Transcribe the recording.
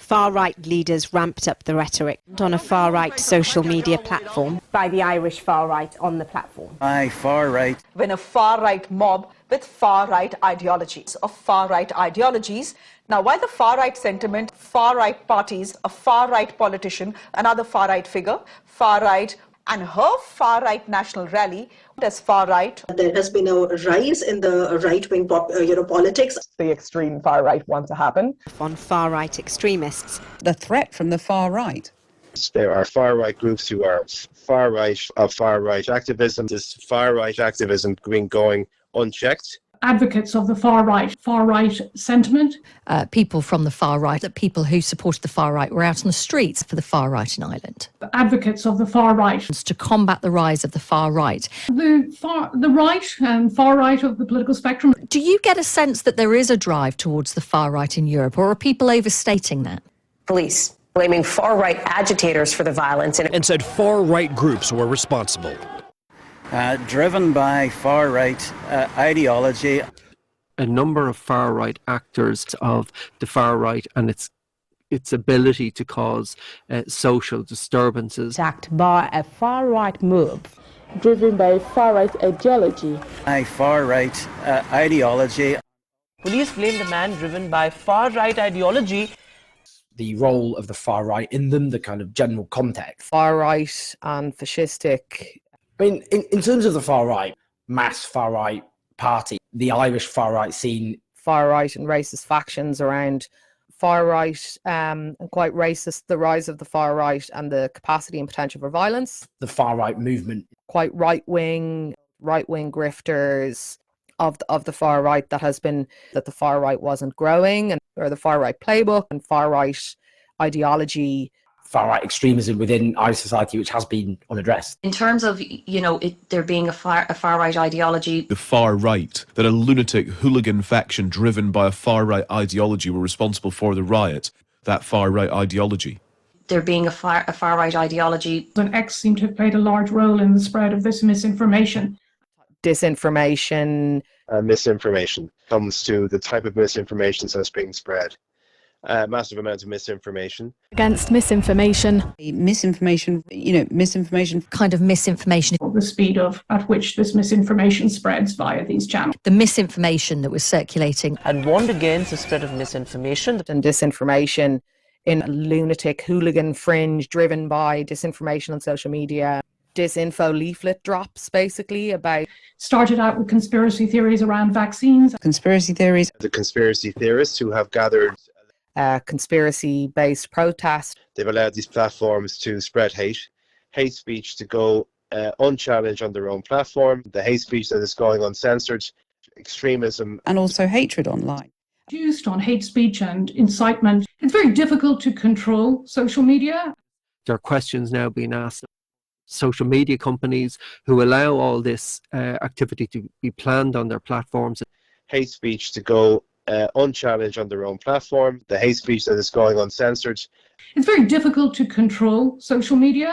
Far-right leaders ramped up the rhetoric on a far-right social media platform by the Irish far-right on the platform. By far-right. When a far-right mob with far-right ideologies, Now, while the far-right sentiment, far-right parties, a far-right politician, another far-right figure, far-right, and her far-right national rally as far-right. There has been a rise in the right-wing politics. The extreme far-right want to happen. On far-right extremists. The threat from the far-right. There are far-right groups who are far-right of far-right activism. This far-right activism being going unchecked. Advocates of the far-right sentiment. People from the far-right, the people who supported the far-right were out on the streets for the far-right in Ireland. Advocates of the far-right. To combat the rise of the far-right. The right and far-right of the political spectrum. Do you get a sense that there is a drive towards the far-right in Europe, or are people overstating that? Police blaming far-right agitators for the violence. And said far-right groups were responsible. Driven by far-right ideology. A number of far-right actors of the far-right and its ability to cause social disturbances. Attacked by a far-right move, driven by far-right ideology. By far-right ideology. Police blame the man driven by far-right ideology. The role of the far-right in them, the kind of general context. Far-right and fascistic. I mean, in terms of the far-right, mass far-right party, the Irish far-right scene. Far-right and racist factions around far-right and quite racist, the rise of the far-right and the capacity and potential for violence. The far-right movement. Quite right-wing grifters of the far-right that the far-right wasn't growing, or the far-right playbook and far-right ideology. Far-right extremism within Irish society, which has been unaddressed. In terms of, there being a far-right ideology. The far-right, that a lunatic hooligan faction driven by a far-right ideology were responsible for the riot, that far-right ideology. There being a far-right ideology. And X seem to have played a large role in the spread of this misinformation. Disinformation. Misinformation comes to the type of misinformation that's being spread. Massive amounts of misinformation. Against misinformation. Misinformation. Kind of misinformation. The speed at which this misinformation spreads via these channels. The misinformation that was circulating. And warned against the spread of misinformation. And disinformation in a lunatic hooligan fringe driven by disinformation on social media. Disinfo leaflet drops, basically, about... Started out with conspiracy theories around vaccines. Conspiracy theories. The conspiracy theorists who have gathered... conspiracy-based protest. They've allowed these platforms to spread hate speech to go unchallenged on their own platform, the hate speech that is going uncensored, extremism. And also hatred online. Used on hate speech and incitement. It's very difficult to control social media. There are questions now being asked of social media companies who allow all this activity to be planned on their platforms. Hate speech to go unchallenged on their own platform, the hate speech that is going uncensored. It's very difficult to control social media.